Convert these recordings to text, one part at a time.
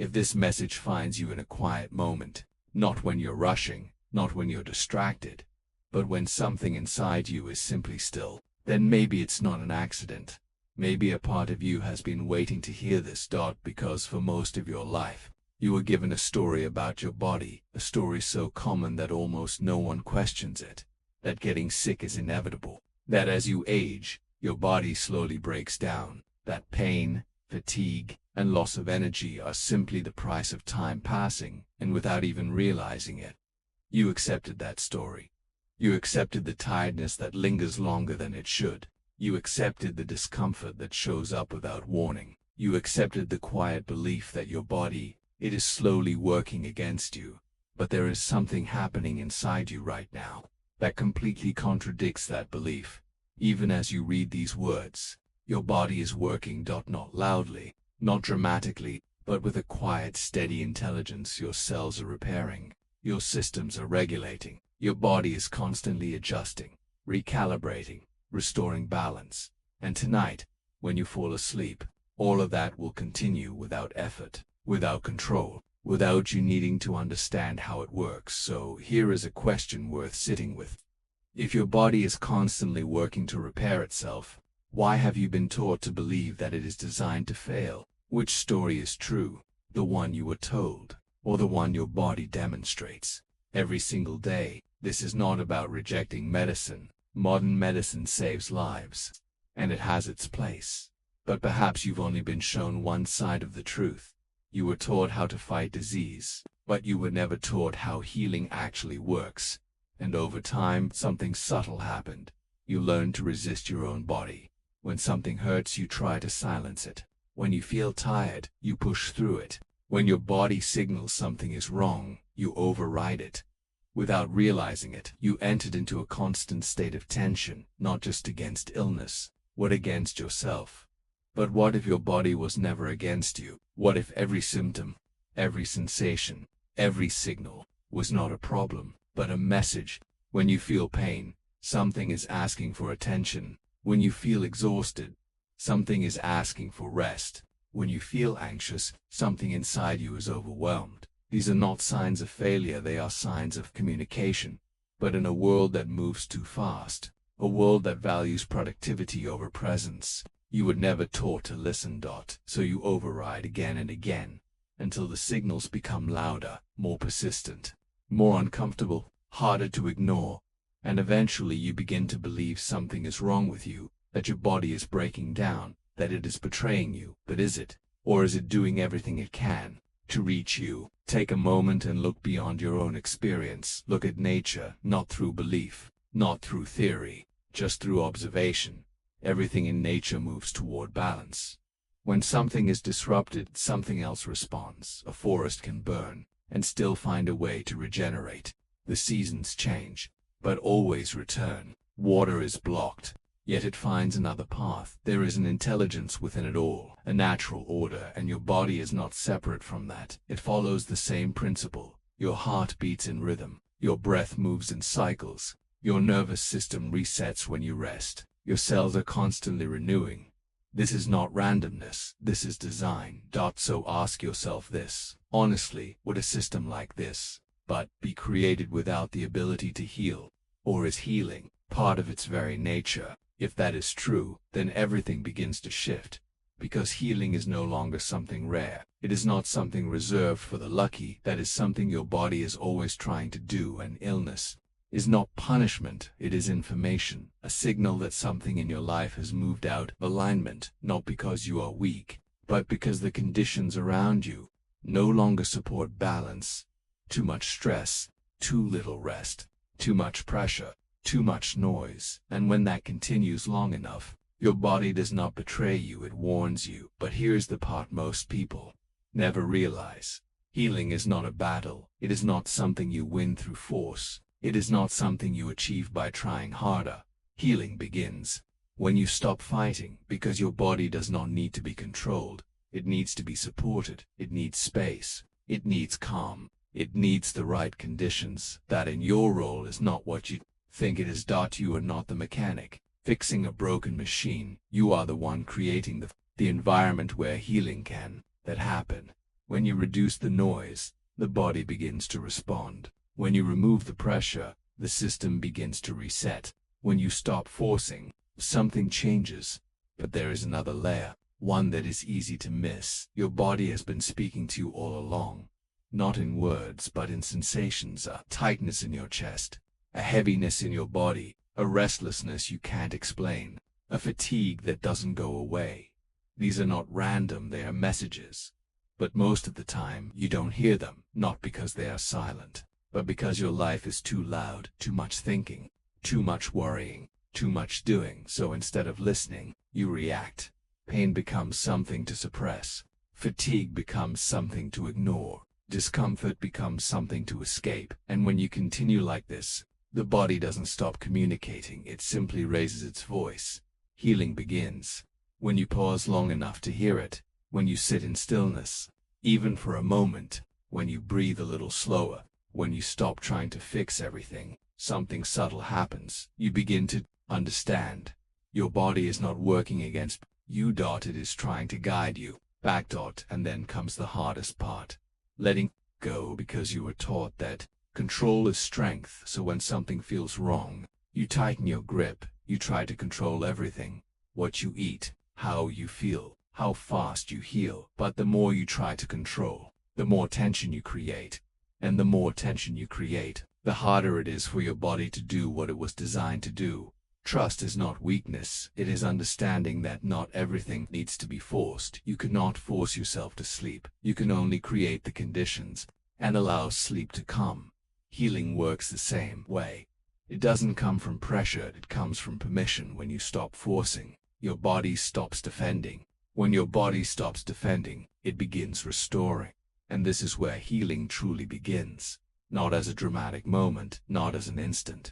If this message finds you in a quiet moment, not when you're rushing, not when you're distracted, but when something inside you is simply still, then maybe it's not an accident. Maybe a part of you has been waiting to hear this. Because for most of your life, you were given a story about your body, a story so common that almost no one questions it, that getting sick is inevitable, that as you age, your body slowly breaks down, that pain, fatigue, and loss of energy are simply the price of time passing, and without even realizing it, you accepted that story. You accepted the tiredness that lingers longer than it should. You accepted the discomfort that shows up without warning. You accepted the quiet belief that your body, it is slowly working against you. But there is something happening inside you right now that completely contradicts that belief. Even as you read these words, your body is working. Not loudly, not dramatically, but with a quiet, steady intelligence. Your cells are repairing. Your systems are regulating. Your body is constantly adjusting, recalibrating, restoring balance. And tonight, when you fall asleep, all of that will continue without effort, without control, without you needing to understand how it works. So here is a question worth sitting with. If your body is constantly working to repair itself, why have you been taught to believe that it is designed to fail? Which story is true, the one you were told, or the one your body demonstrates every single day? This is not about rejecting medicine. Modern medicine saves lives, and it has its place. But perhaps you've only been shown one side of the truth. You were taught how to fight disease, but you were never taught how healing actually works. And over time, something subtle happened. You learned to resist your own body. When something hurts, you try to silence it. When you feel tired, you push through it. When your body signals something is wrong, you override it. Without realizing it, you entered into a constant state of tension, not just against illness, but against yourself. But what if your body was never against you? What if every symptom, every sensation, every signal was not a problem, but a message? When you feel pain, something is asking for attention. When you feel exhausted, something is asking for rest. When you feel anxious, something inside you is overwhelmed. These are not signs of failure, they are signs of communication. But in a world that moves too fast, a world that values productivity over presence, you were never taught to listen. So you override again and again, until the signals become louder, more persistent, more uncomfortable, harder to ignore, and eventually you begin to believe something is wrong with you, that your body is breaking down, that it is betraying you. But is it? Or is it doing everything it can to reach you? Take a moment and look beyond your own experience. Look at nature, not through belief, not through theory, just through observation. Everything in nature moves toward balance. When something is disrupted, something else responds. A forest can burn and still find a way to regenerate. The seasons change, but always return. Water is blocked, yet it finds another path. There is an intelligence within it all, a natural order, and your body is not separate from that. It follows the same principle. Your heart beats in rhythm. Your breath moves in cycles. Your nervous system resets when you rest. Your cells are constantly renewing. This is not randomness. This is design. So ask yourself this. Honestly, would a system like this be created without the ability to heal? Or is healing part of its very nature? If that is true, then everything begins to shift. Because healing is no longer something rare. It is not something reserved for the lucky. That is something your body is always trying to do. And illness is not punishment, it is information, a signal that something in your life has moved out of alignment, not because you are weak, but because the conditions around you no longer support balance. Too much stress, too little rest, too much pressure, too much noise. And when that continues long enough, your body does not betray you, it warns you. But here's the part most people never realize. Healing is not a battle. It is not something you win through force. It is not something you achieve by trying harder. Healing begins when you stop fighting, because your body does not need to be controlled. It needs to be supported. It needs space. It needs calm. It needs the right conditions. That in your role is not what you think it is. You are not the mechanic fixing a broken machine. You are the one creating the environment where healing can happen. When you reduce the noise, the body begins to respond. When you remove the pressure, the system begins to reset. When you stop forcing, something changes. But there is another layer, one that is easy to miss. Your body has been speaking to you all along. Not in words, but in sensations, a tightness in your chest, a heaviness in your body, a restlessness you can't explain, a fatigue that doesn't go away. These are not random, they are messages. But most of the time, you don't hear them, not because they are silent, but because your life is too loud, too much thinking, too much worrying, too much doing. So instead of listening, you react. Pain becomes something to suppress. Fatigue becomes something to ignore. Discomfort becomes something to escape. And when you continue like this, the body doesn't stop communicating, it simply raises its voice. Healing begins when you pause long enough to hear it, when you sit in stillness, even for a moment, when you breathe a little slower, when you stop trying to fix everything, something subtle happens. You begin to understand. Your body is not working against you. It is trying to guide you back. And then comes the hardest part. Letting go, because you were taught that control is strength. So when something feels wrong, you tighten your grip. You try to control everything. What you eat, how you feel, how fast you heal. But the more you try to control, the more tension you create. And the more tension you create, the harder it is for your body to do what it was designed to do. Trust is not weakness, it is understanding that not everything needs to be forced. You cannot force yourself to sleep. You can only create the conditions and allow sleep to come. Healing works the same way. It doesn't come from pressure, it comes from permission. When you stop forcing, your body stops defending. When your body stops defending, it begins restoring. And this is where healing truly begins. Not as a dramatic moment, not as an instant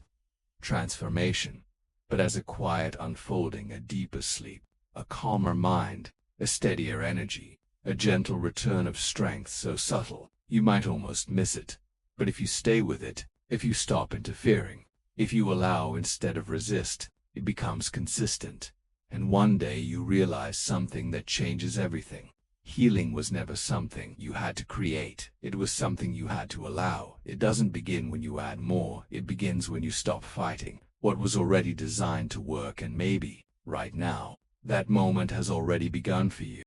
transformation, but as a quiet unfolding, a deeper sleep, a calmer mind, a steadier energy, a gentle return of strength so subtle, you might almost miss it. But if you stay with it, if you stop interfering, if you allow instead of resist, it becomes consistent. And one day you realize something that changes everything. Healing was never something you had to create. It was something you had to allow. It doesn't begin when you add more. It begins when you stop fighting what was already designed to work. And maybe, right now, that moment has already begun for you.